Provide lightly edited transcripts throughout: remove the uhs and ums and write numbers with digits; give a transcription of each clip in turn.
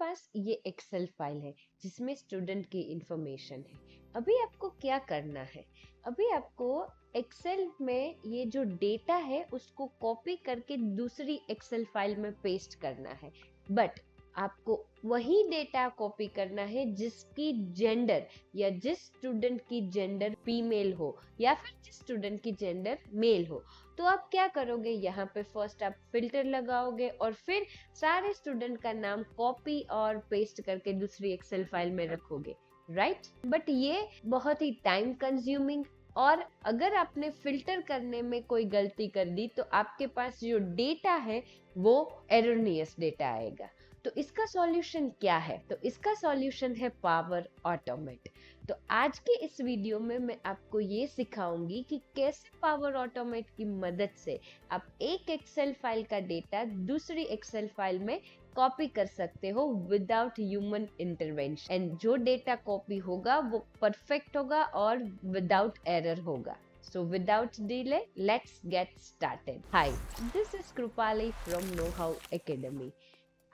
पास ये Excel file है जिसमें स्टूडेंट की इंफॉर्मेशन है। अभी आपको क्या करना है? अभी आपको एक्सेल में ये जो डेटा है उसको कॉपी करके दूसरी एक्सेल फाइल में पेस्ट करना है। बट आपको वही डेटा कॉपी करना है जिसकी जेंडर या जिस स्टूडेंट की जेंडर फीमेल हो या फिर जिस स्टूडेंट की जेंडर मेल हो। तो आप क्या करोगे, यहाँ पे फर्स्ट आप फिल्टर लगाओगे और फिर सारे स्टूडेंट का नाम कॉपी और पेस्ट करके दूसरी एक्सेल फाइल में रखोगे, राइट? बट ये बहुत ही टाइम कंज्यूमिंग, और अगर आपने फिल्टर करने में कोई गलती कर दी तो आपके पास जो डेटा है वो एरोनियस डेटा आएगा। तो इसका सॉल्यूशन क्या है? तो इसका सॉल्यूशन है पावर ऑटोमेट। तो आज के इस वीडियो में मैं आपको ये सिखाऊंगी कि कैसे पावर ऑटोमेट की मदद से आप एक एक्सेल फाइल का डेटा दूसरी एक्सेल फाइल में कॉपी कर सकते हो विदाउट ह्यूमन इंटरवेंशन, एंड जो डेटा कॉपी होगा वो परफेक्ट होगा और विदाउट एरर होगा। So without delay, let's get started. Hi, this is Krupali from Know How Academy.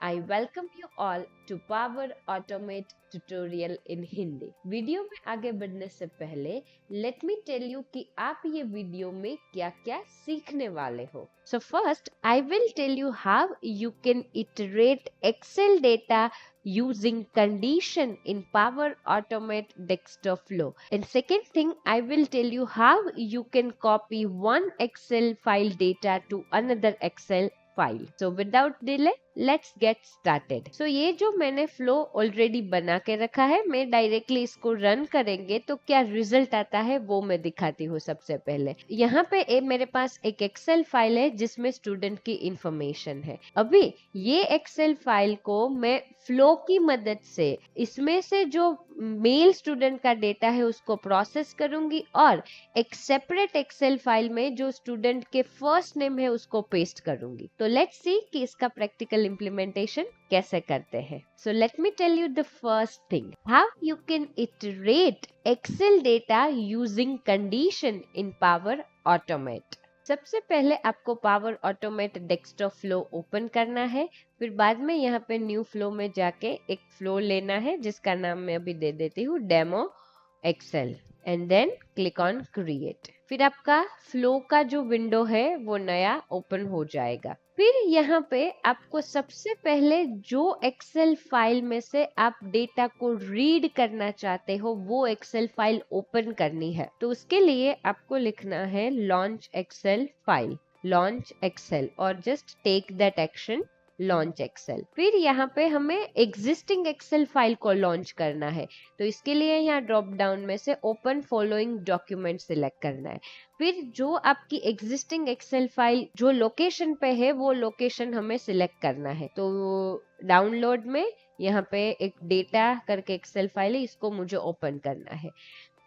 I welcome you all to Power Automate tutorial in Hindi. Video में आगे बढ़ने से पहले let me tell you कि आप ये video में क्या-क्या सीखने वाले हो. So first, I will tell you how you can iterate Excel data using condition in Power Automate desktop flow. And second thing, I will tell you how you can copy one Excel file data to another Excel file. So without delay, let's get started. So ये जो मैंने flow already बना के रखा है, मैं directly इसको run करेंगे तो क्या रिजल्ट आता है वो मैं दिखाती हूँ. सबसे पहले यहाँ पे मेरे पास एक एक्सेल फाइल है जिसमें स्टूडेंट की इंफॉर्मेशन है. अभी ये एक्सेल फाइल को मैं फ्लो की मदद से इसमें से जो मेल स्टूडेंट का डेटा है उसको प्रोसेस करूंगी और एक सेपरेट एक्सेल फाइल में जो स्टूडेंट के फर्स्ट नेम है उसको पेस्ट करूंगी. तो लेट्स सी कि इसका प्रैक्टिकल इम्प्लीमेंटेशन कैसे करते हैं. So let me tell you the first thing, how you can iterate Excel data using condition in Power Automate. सबसे पहले आपको Power Automate desktop flow open करना है. फिर बाद में यहाँ पे न्यू फ्लो में जाके एक फ्लो लेना है जिसका नाम मैं अभी दे देती हूँ demo Excel, and then click on create. फिर आपका फ्लो का जो विंडो है वो नया ओपन हो जाएगा. फिर यहाँ पे आपको सबसे पहले जो एक्सेल फाइल में से आप डेटा को रीड करना चाहते हो वो एक्सेल फाइल ओपन करनी है. तो उसके लिए आपको लिखना है launch Excel file, launch Excel, और just take that action, launch Excel. फिर यहाँ पे हमें एग्जिस्टिंग एक्सेल फाइल को लॉन्च करना है. तो इसके लिए यहाँ ड्रॉप डाउन में से ओपन फॉलोइंग डॉक्यूमेंट सिलेक्ट करना है. फिर जो आपकी एग्जिस्टिंग एक्सेल फाइल जो लोकेशन पे है वो लोकेशन हमें सिलेक्ट करना है. तो डाउनलोड में यहाँ पे एक डेटा करके एक्सेल फाइल है, इसको मुझे ओपन करना है.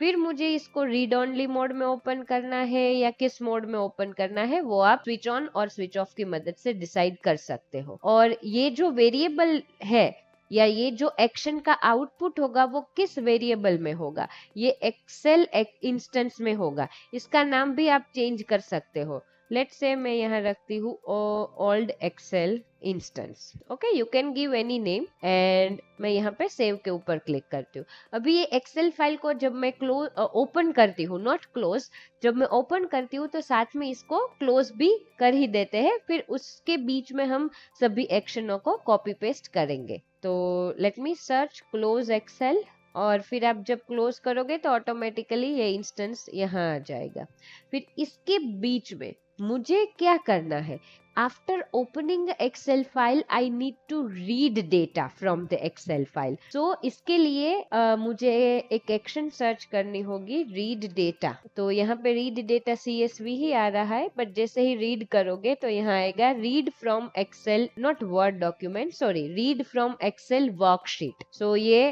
फिर मुझे इसको रीड ओनली मोड में ओपन करना है या किस मोड में ओपन करना है वो आप स्विच ऑन और स्विच ऑफ की मदद से डिसाइड कर सकते हो. और ये जो वेरिएबल है या ये जो एक्शन का आउटपुट होगा वो किस वेरिएबल में होगा, ये एक्सेल इंस्टेंस में होगा. इसका नाम भी आप चेंज कर सकते हो. लेट्स से मैं यहाँ रखती हूँ old Excel instance. Okay, you can give any name, and मैं यहाँ पे सेव के ऊपर क्लिक करती हूँ. अभी ये एक्सेल फाइल को जब मैं ओपन करती हूँ, नॉट क्लोज, जब मैं ओपन करती हूँ तो साथ में इसको क्लोज भी कर ही देते हैं. फिर उसके बीच में हम सभी एक्शनों को कॉपी पेस्ट करेंगे. तो let me search close Excel, और फिर आप जब क्लोज करोगे तो ऑटोमेटिकली ये इंस्टेंस यहाँ आ जाएगा. फिर इसके बीच में मुझे क्या करना है, after opening Excel file I need to read data from the Excel file. So इसके लिए मुझे एक एक्शन सर्च करनी होगी, रीड डेटा. तो यहाँ पे रीड डेटा CSV ही आ रहा है, बट जैसे ही रीड करोगे तो यहाँ आएगा read from Excel, not Word document, sorry, read from Excel worksheet. So ये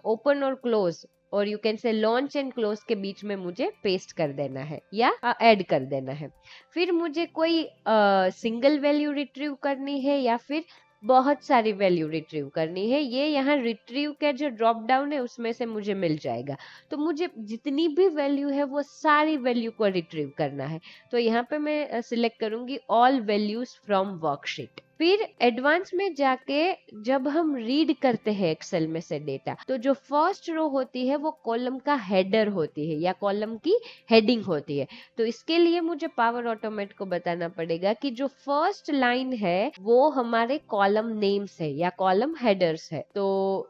ओपन और क्लोज और you can say launch and close के बीच में मुझे पेस्ट कर देना है या ऐड कर देना है. फिर मुझे कोई सिंगल वैल्यू रिट्रीव करनी है या फिर बहुत सारी वैल्यू रिट्रीव करनी है, ये यहाँ रिट्रीव का जो ड्रॉप डाउन है उसमें से मुझे मिल जाएगा. तो मुझे जितनी भी वैल्यू है वो सारी वैल्यू को रिट्रीव करना है. तो यहाँ पे मैं सिलेक्ट करूंगी ऑल वैल्यूज फ्रॉम वर्कशीट. फिर एडवांस में जाके जब हम रीड करते हैं एक्सेल में से डेटा, तो जो फर्स्ट रो होती है वो कॉलम का हेडर होती है या कॉलम की हेडिंग होती है। तो इसके लिए मुझे पावर ऑटोमेट को बताना पड़ेगा कि जो फर्स्ट लाइन है वो हमारे कॉलम नेम्स है या कॉलम हेडर्स है। तो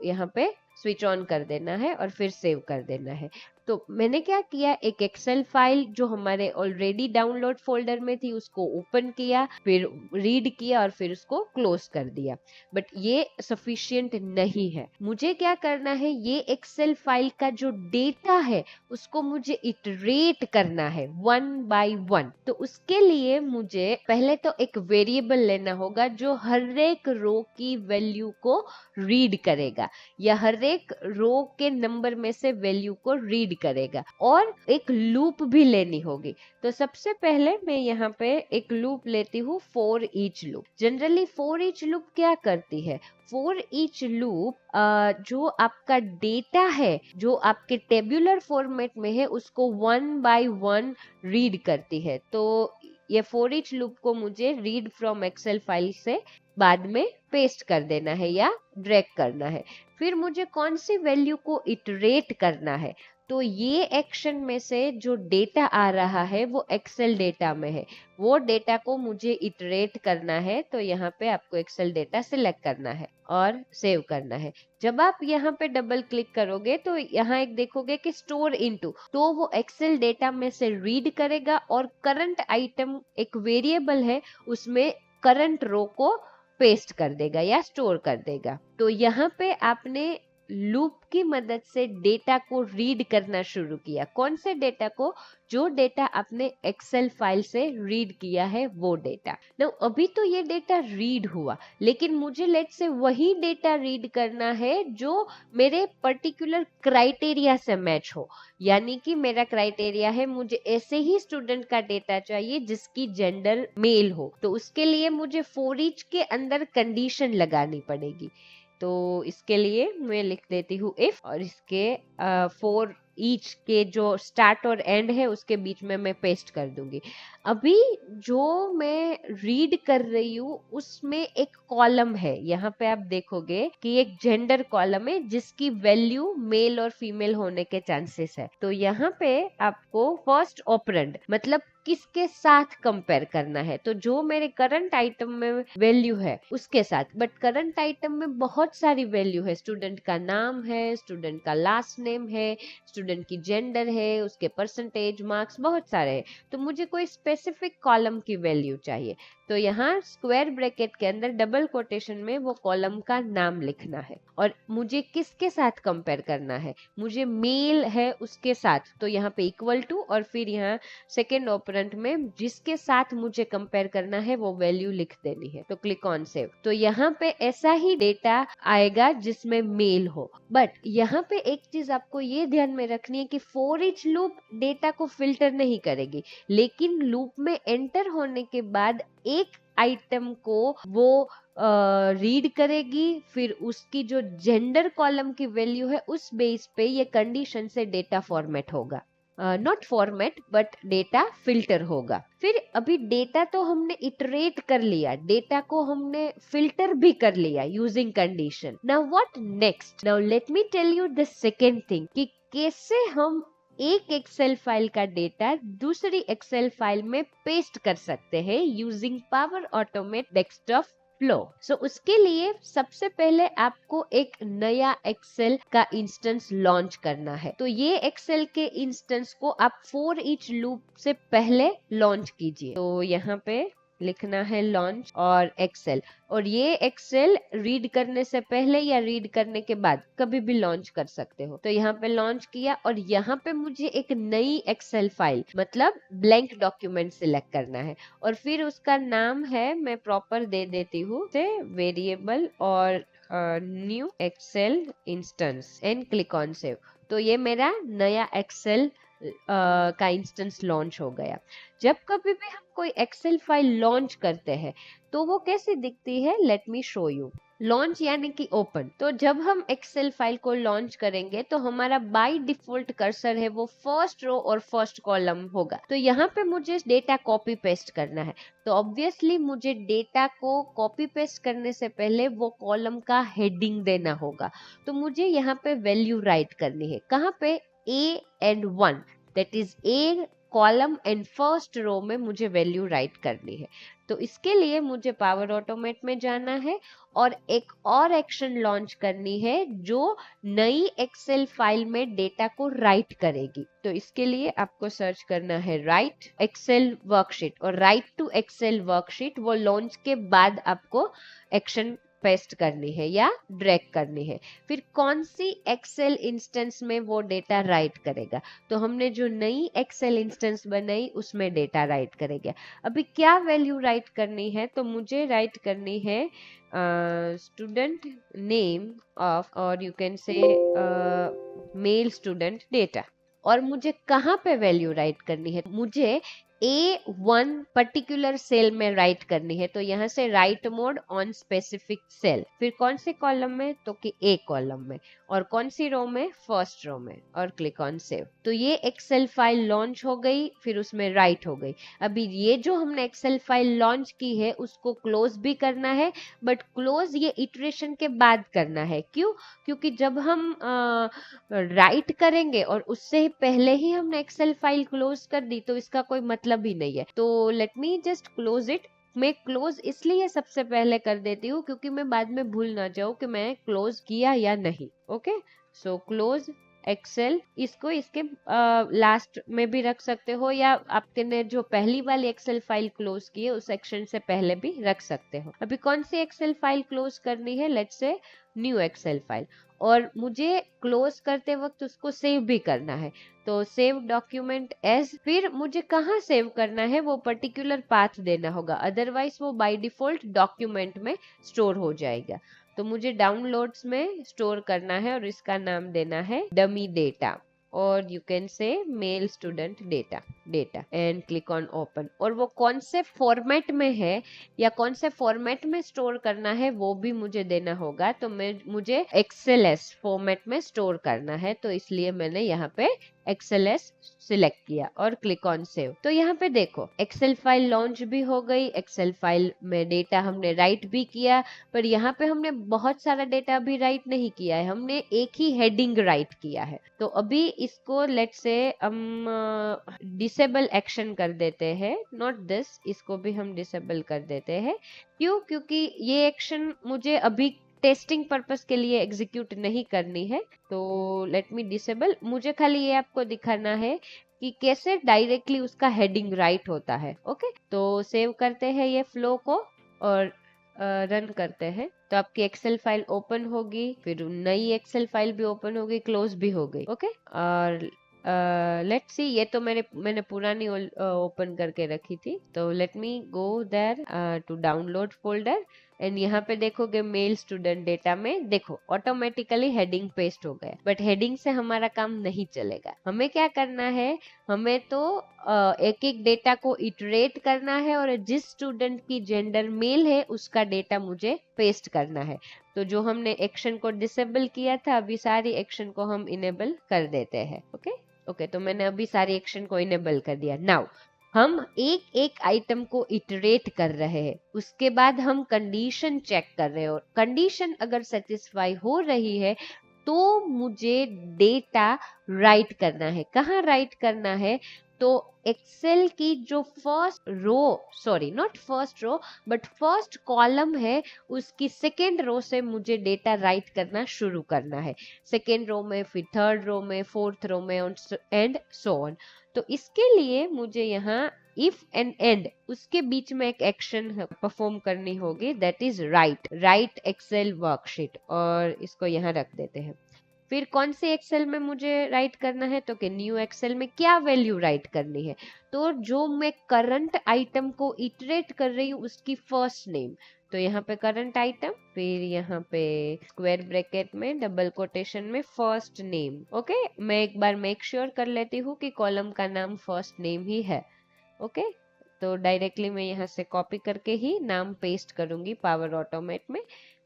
यहाँ पे स्विच ऑन कर देना है और फिर सेव कर देना है। तो मैंने क्या किया, एक एक्सेल फाइल जो हमारे ऑलरेडी डाउनलोड फोल्डर में थी उसको ओपन किया, फिर रीड किया और फिर उसको क्लोज कर दिया। बट ये सफिशिएंट नहीं है, मुझे क्या करना है, ये एक्सेल फाइल का जो डेटा है उसको मुझे इटरेट करना है 1 by 1। तो उसके लिए मुझे पहले तो एक वेरिएबल लेना होगा जो हर एक रो की वैल्यू को रीड करेगा या हर एक रो के नंबर में से वैल्यू को रीड करेगा, और एक लूप भी लेनी होगी। तो सबसे पहले मैं यहाँ पे एक लूप लेती हूँ, for each loop. Generally for each loop क्या करती है, फॉर ईच लूप जो आपका डेटा है जो आपके टेबुलर फॉर्मेट में है उसको 1 by 1 रीड करती है। तो ये फॉर ईच लूप को मुझे रीड फ्रॉम एक्सेल फाइल से बाद में पेस्ट कर देना है या ड्रैग करना है। फिर मुझे कौन सी वैल्यू को इटरेट करना है, तो ये एक्शन में से जो डेटा आ रहा है वो एक्सेल डेटा में है, वो डेटा को मुझे इटरेट करना है। तो यहाँ पे आपको एक्सेल डेटा सिलेक्ट करना है और सेव करना है। जब आप यहाँ पे डबल क्लिक करोगे तो यहाँ एक देखोगे कि स्टोर इनटू, तो वो एक्सेल डेटा में से रीड करेगा और करंट आइटम एक वेरिएबल है उसमें करंट रो को पेस्ट कर देगा या स्टोर कर देगा। तो यहाँ पे आपने लूप की मदद से डेटा को रीड करना शुरू किया। कौन से डेटा को, जो डेटा आपने एक्सेल फाइल से रीड किया है वो डेटा। ना अभी तो ये डेटा रीड हुआ, लेकिन मुझे लेट से वही डेटा रीड करना है जो मेरे पर्टिकुलर क्राइटेरिया से मैच हो। यानी कि मेरा क्राइटेरिया है मुझे ऐसे ही स्टूडेंट का डेटा चाहिए जिसकी जेंडर मेल हो। तो उसके लिए मुझे फॉर ईच के अंदर कंडीशन लगानी पड़ेगी। तो इसके लिए मैं लिख देती हूँ इफ, और इसके फॉर ईच के जो स्टार्ट और एंड है उसके बीच में मैं पेस्ट कर दूंगी। अभी जो मैं रीड कर रही हूँ उसमें एक कॉलम है, यहाँ पे आप देखोगे कि एक जेंडर कॉलम है जिसकी वैल्यू मेल और फीमेल होने के चांसेस है। तो यहाँ पे आपको फर्स्ट ऑपरेंड मतलब किसके साथ कंपेयर करना है, तो जो मेरे करंट आइटम में वैल्यू है उसके साथ। बट करंट आइटम में बहुत सारी वैल्यू है, स्टूडेंट का नाम है, स्टूडेंट का लास्ट नेम है, स्टूडेंट की जेंडर है, उसके परसेंटेज मार्क्स बहुत सारे हैं। तो मुझे कोई स्पेसिफिक कॉलम की वैल्यू चाहिए। तो यहाँ स्क्वायर ब्रैकेट के अंदर डबल कोटेशन में वो कॉलम का नाम लिखना है और मुझे किसके साथ कंपेयर करना है, मुझे मेल है उसके साथ। तो यहाँ पे इक्वल टू और फिर यहाँ सेकेंड ऑपरेंट में जिसके साथ मुझे कंपेयर करना है वो वैल्यू लिख देनी है। तो क्लिक ऑन सेव। तो यहाँ पे ऐसा ही डेटा आएगा जिसमें मेल हो। बट यहाँ पे एक चीज आपको ये ध्यान में रखनी है कि फॉर ईच लूप डेटा को फिल्टर नहीं करेगी, लेकिन लूप में एंटर होने के बाद एक आइटम को वो रीड करेगी, फिर उसकी जो जेंडर कॉलम की वैल्यू है उस बेस पे ये कंडीशन से डेटा फॉर्मेट होगा, not format but data filter होगा। फिर अभी डेटा तो हमने इटरेट कर लिया, डेटा को हमने फिल्टर भी कर लिया using condition. Now what next, now let me tell you the second thing कि कैसे हम एक एक्सेल फाइल का डेटा दूसरी एक्सेल फाइल में पेस्ट कर सकते हैं using Power Automate desktop flow. So उसके लिए सबसे पहले आपको एक नया एक्सेल का इंस्टेंस लॉन्च करना है। तो ये एक्सेल के इंस्टेंस को आप फॉर ईच लूप से पहले लॉन्च कीजिए। तो यहाँ पे लिखना है लॉन्च और एक्सेल, और ये एक्सेल रीड करने से पहले या रीड करने के बाद कभी भी लॉन्च कर सकते हो। तो यहाँ पे लॉन्च किया और यहाँ पे मुझे एक नई एक्सेल फाइल मतलब ब्लैंक डॉक्यूमेंट सिलेक्ट करना है और फिर उसका नाम है, मैं प्रॉपर दे देती हूँ वेरिएबल और new Excel instance and click on save. तो ये मेरा नया एक्सेल का इंस्टेंस लॉन्च हो गया। जब कभी भी हम कोई एक्सेल फाइल लॉन्च करते हैं तो वो कैसी दिखती है, let me show you. Launch यानी कि ओपन। तो जब हम एक्सेल फाइल को लॉन्च करेंगे तो हमारा बाय डिफॉल्ट कर्सर है वो फर्स्ट रो और फर्स्ट कॉलम होगा। तो यहाँ पे मुझे डेटा कॉपी पेस्ट करना है। तो ऑब्वियसली मुझे डेटा को कॉपी पेस्ट करने से पहले वो कॉलम का हेडिंग देना होगा। तो मुझे यहाँ पे वैल्यू राइट करनी है। कहाँ पे? A&1, that is A column and first row में मुझे वैल्यू राइट करनी है। तो इसके लिए मुझे पावर ऑटोमेट में जाना है और एक और एक्शन लॉन्च करनी है जो नई एक्सेल फाइल में डेटा को राइट करेगी। तो इसके लिए आपको सर्च करना है राइट एक्सेल वर्कशीट, और राइट टू एक्सेल वर्कशीट वो लॉन्च के बाद आपको एक्शन पेस्ट करनी है या ड्रैग करनी है। फिर कौन सी एक्सेल इंस्टेंस में वो डेटा राइट करेगा? तो हमने जो नई एक्सेल इंस्टेंस बनाई उसमें डेटा राइट करेगा। अभी क्या वैल्यू राइट करनी है? तो मुझे राइट करनी है स्टूडेंट नेम ऑफ, और यू कैन से मेल स्टूडेंट डेटा। और मुझे कहाँ पे वैल्यू राइट करनी है? मुझे A1 पर्टिकुलर सेल में राइट करनी है। तो यहाँ से write mode on specific cell. फिर कौन से कॉलम में? तो कि A कॉलम में। और कौन सी रो में? फर्स्ट रो में। और क्लिक ऑन सेव। तो ये एक्सेल फाइल लॉन्च हो गई, फिर उसमें राइट हो गई। अभी ये जो हमने एक्सेल फाइल लॉन्च की है उसको क्लोज भी करना है, बट क्लोज ये इटरेशन के बाद करना है। क्यों? क्योंकि जब हम राइट करेंगे और उससे पहले ही हमने एक्सेल फाइल क्लोज कर दी तो इसका कोई मतलब ही नहीं है। तो let me just close it. मैं क्लोज इसलिए सबसे पहले कर देती हूँ क्योंकि मैं बाद में भूल ना जाऊँ कि मैं क्लोज किया या नहीं। Okay, so close Excel. इसको इसके लास्ट में भी रख सकते हो, या आपने जो पहली वाली एक्सेल फाइल क्लोज की है उस सेक्शन से पहले भी रख सकते हो। अभी कौन सी एक्सेल फाइल क्लोज करनी है? Let's say new Excel file. और मुझे क्लोज करते वक्त उसको सेव भी करना है। तो सेव डॉक्यूमेंट एज। फिर मुझे कहाँ सेव करना है वो पर्टिकुलर पाथ देना होगा, अदरवाइज वो बाय डिफॉल्ट डॉक्यूमेंट में स्टोर हो जाएगा। तो मुझे डाउनलोड्स में स्टोर करना है और इसका नाम देना है डमी डेटा, और यू कैन से male student data and click on open. और वो कौन से फॉर्मेट में है या कौन से फॉर्मेट में स्टोर करना है वो भी मुझे देना होगा। तो मुझे XLS फॉर्मेट में स्टोर करना है, तो इसलिए मैंने यहाँ पे XLS सिलेक्ट किया और क्लिक ऑन सेव। तो यहाँ पे देखो एक्सेल फाइल लॉन्च भी हो गई, एक्सेल फाइल में डेटा हमने राइट भी किया, पर यहाँ पे हमने बहुत सारा डेटा अभी राइट नहीं किया है, हमने एक ही हेडिंग राइट किया है। तो अभी इसको लेट से हम डिसेबल एक्शन कर देते हैं, नॉट दिस, इसको भी हम डिसेबल कर देते हैं। क्यों? क्योंकि ये एक्शन मुझे अभी टेस्टिंग पर्पस के लिए एग्जीक्यूट नहीं करनी है। तो लेट मी डिसेबल। मुझे खाली ये आपको दिखाना है कि कैसे डायरेक्टली उसका हेडिंग राइट होता है। ओके, तो सेव करते हैं ये फ्लो को और रन करते हैं। तो आपकी एक्सेल फाइल ओपन होगी, फिर नई एक्सेल फाइल भी ओपन होगी, क्लोज भी हो गई। ओके, और लेट्स सी, ये तो मैंने पुरानी ओपन करके रखी थी। तो let me go there to download folder, and यहाँ पे देखोगे मेल स्टूडेंट डेटा में देखो ऑटोमेटिकली हेडिंग पेस्ट हो गया। बट हेडिंग से हमारा काम नहीं चलेगा, हमें क्या करना है? हमें तो एक एक डेटा को इटरेट करना है और जिस स्टूडेंट की जेंडर मेल है उसका डेटा मुझे पेस्ट करना है। तो जो हमने एक्शन को डिसेबल किया था, अभी सारी एक्शन को हम इनेबल कर देते हैं। ओके, तो मैंने अभी सारी एक्शन को इनेबल कर दिया। नाउ हम एक एक आइटम को इटरेट कर रहे हैं, उसके बाद हम कंडीशन चेक कर रहे हैं, और कंडीशन अगर सेटिस्फाई हो रही है तो मुझे डेटा राइट करना है। कहाँ राइट करना है? तो एक्सेल की जो first row, sorry not first row but first column है, उसकी सेकेंड रो से मुझे डेटा राइट करना शुरू करना है। सेकेंड रो में, फिर थर्ड रो में, फोर्थ रो में एंड सो ऑन। तो इसके लिए मुझे यहाँ इफ एंड एंड उसके बीच में एक एक्शन परफॉर्म करनी होगी, that is write Excel worksheet, और इसको यहाँ रख देते हैं। फिर कौन से एक्सेल में मुझे राइट करना है? तो कि न्यू एक्सेल में क्या वैल्यू राइट करनी है? तो जो मैं करंट आइटम को इटरेट कर रही हूँ उसकी फर्स्ट नेम। तो यहाँ पे करंट आइटम, फिर यहाँ पे स्क्वायर ब्रैकेट में डबल कोटेशन में फर्स्ट नेम। ओके, मैं एक बार मेक श्योर कर लेती हूँ कि कॉलम का नाम फर्स्ट नेम ही है। ओके, तो डायरेक्टली मैं यहाँ से कॉपी करके ही नाम पेस्ट करूंगी पावर ऑटोमेट में।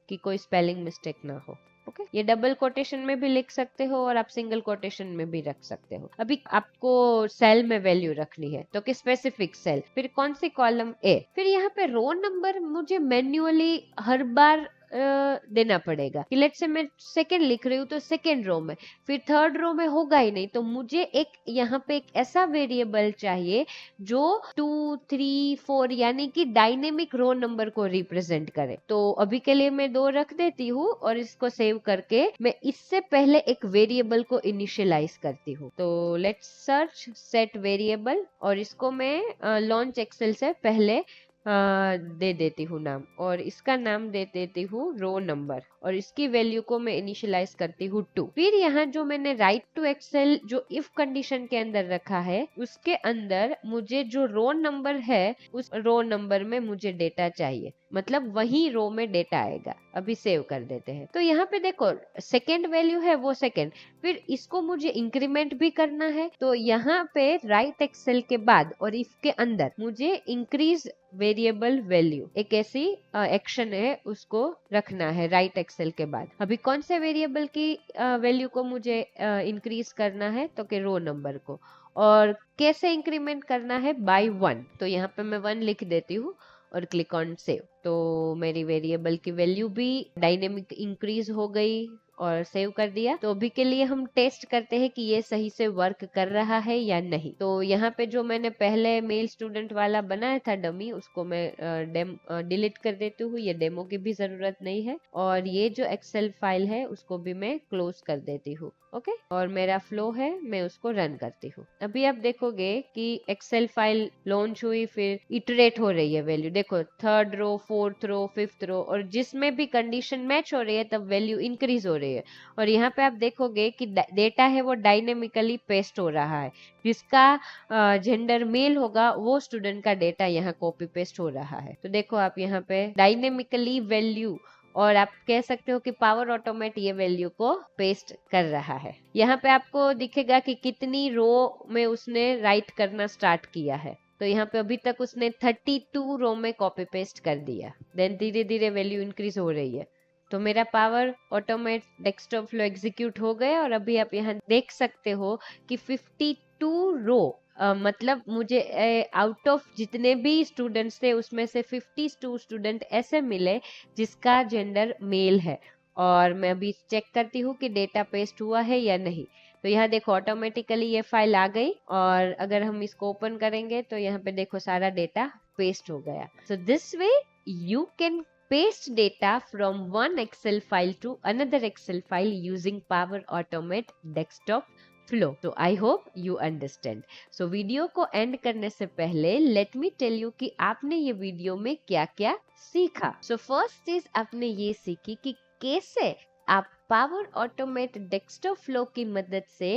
कि कोई स्पेलिंग मिस्टेक ना हो। ओके ये डबल कोटेशन में भी लिख सकते हो और आप सिंगल कोटेशन में भी रख सकते हो। अभी आपको सेल में वैल्यू रखनी है तो कि स्पेसिफिक सेल, फिर कौन सी कॉलम ए, फिर यहाँ पे रो नंबर मुझे मैन्युअली हर बार देना पड़ेगा कि लेट्स से मैं सेकंड लिख रही हूँ तो सेकंड रो में, फिर थर्ड रो में होगा ही नहीं, तो मुझे एक यहाँ पे एक ऐसा वेरिएबल चाहिए जो 2, 3, 4 यानी कि डायनेमिक रो नंबर को रिप्रेजेंट करे। तो अभी के लिए मैं 2 रख देती हूँ और इसको सेव करके मैं इससे पहले एक वेरिएबल को इनिशियलाइज करती हूँ। तो लेट्स सर्च सेट वेरिएबल और इसको मैं लॉन्च एक्सेल से पहले दे देती हूँ नाम, और इसका नाम दे देती हूँ रो नंबर, और इसकी वैल्यू को मैं इनिशियलाइज करती हूँ 2। फिर यहाँ जो मैंने राइट टू एक्सेल जो इफ कंडीशन के अंदर रखा है उसके अंदर मुझे जो रो नंबर है उस रो नंबर में मुझे डेटा चाहिए, मतलब वही रो में डेटा आएगा। अभी सेव कर देते हैं। तो यहाँ पे देखो सेकेंड वैल्यू है वो सेकेंड, फिर इसको मुझे इंक्रीमेंट भी करना है, तो यहाँ पे राइट एक्सेल के बाद और इफ के अंदर मुझे इंक्रीज वेरिएबल वैल्यू एक ऐसी एक्शन है उसको रखना है राइट एक्सेल के बाद। अभी कौन से वेरिएबल की वैल्यू को मुझे इंक्रीज करना है, तो कि रो नंबर को, और कैसे इंक्रीमेंट करना है, बाय 1। तो यहाँ पे मैं 1 लिख देती हूँ और क्लिक ऑन सेव। तो मेरी वेरिएबल की वैल्यू भी डायनेमिक इंक्रीज हो गई और सेव कर दिया। तो अभी के लिए हम टेस्ट करते हैं कि ये सही से वर्क कर रहा है या नहीं। तो यहाँ पे जो मैंने पहले मेल स्टूडेंट वाला बनाया था डमी, उसको मैं डिलीट कर देती हूँ, ये डेमो की भी जरूरत नहीं है। और ये जो एक्सेल फाइल है उसको भी मैं क्लोज कर देती हूँ। ओके और मेरा फ्लो है, मैं उसको रन करती हूँ। अभी आप देखोगे कि एक्सेल फाइल लॉन्च हुई, फिर इटरेट हो रही है वैल्यू। देखो third row, fourth row, fifth row, और जिसमें भी कंडीशन मैच हो रही है तब वैल्यू इंक्रीज हो रही है। और यहाँ पे आप देखोगे कि डेटा है वो डायनेमिकली पेस्ट हो रहा है, जिसका जेंडर मेल होगा वो स्टूडेंट का डेटा यहाँ कॉपी पेस्ट हो रहा है। तो देखो आप यहाँ पे डायनेमिकली वैल्यू, और आप कह सकते हो कि पावर ऑटोमेट ये वैल्यू को पेस्ट कर रहा है। यहाँ पे आपको दिखेगा कि कितनी रो में उसने राइट करना स्टार्ट किया है। तो यहाँ पे अभी तक उसने 32 रो में कॉपी पेस्ट कर दिया, देन धीरे धीरे वैल्यू इंक्रीज हो रही है। तो मेरा power Automate desktop flow execute हो गया, और अभी आप यहाँ देख सकते हो कि 52 रो मतलब मुझे आउट ऑफ जितने भी स्टूडेंट्स थे उसमें से 52 स्टूडेंट ऐसे मिले जिसका जेंडर मेल है। और मैं अभी चेक करती हूँ कि डेटा पेस्ट हुआ है या नहीं। तो यहाँ देखो ऑटोमेटिकली ये फाइल आ गई, और अगर हम इसको ओपन करेंगे तो यहाँ पे देखो सारा डेटा पेस्ट हो गया। So this way you can paste data from one Excel file to another Excel file using Power Automate Desktop Flow. So I hope you understand. So video को एंड करने से पहले let me tell you कि आपने ये video में क्या क्या सीखा। So first चीज आपने ये सीखी कि कैसे आप पावर ऑटोमेट डेस्कटॉप फ्लो की मदद से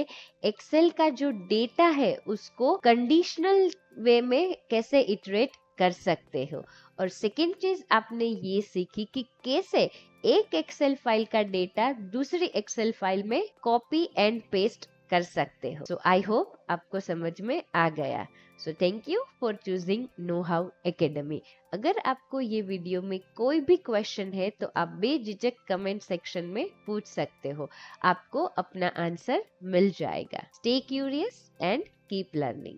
एक्सेल का जो डेटा है उसको कंडीशनल वे में कैसे इटरेट कर सकते हो। और सेकेंड चीज आपने ये सीखी कि कैसे एक एक्सेल फाइल का डेटा दूसरी एक्सेल फाइल में कॉपी एंड पेस्ट कर सकते हो। सो आई होप आपको समझ में आ गया। So thank you for choosing know how academy. अगर आपको ये वीडियो में कोई भी क्वेश्चन है तो आप बेझिझक कमेंट सेक्शन में पूछ सकते हो, आपको अपना आंसर मिल जाएगा। Stay curious and keep learning.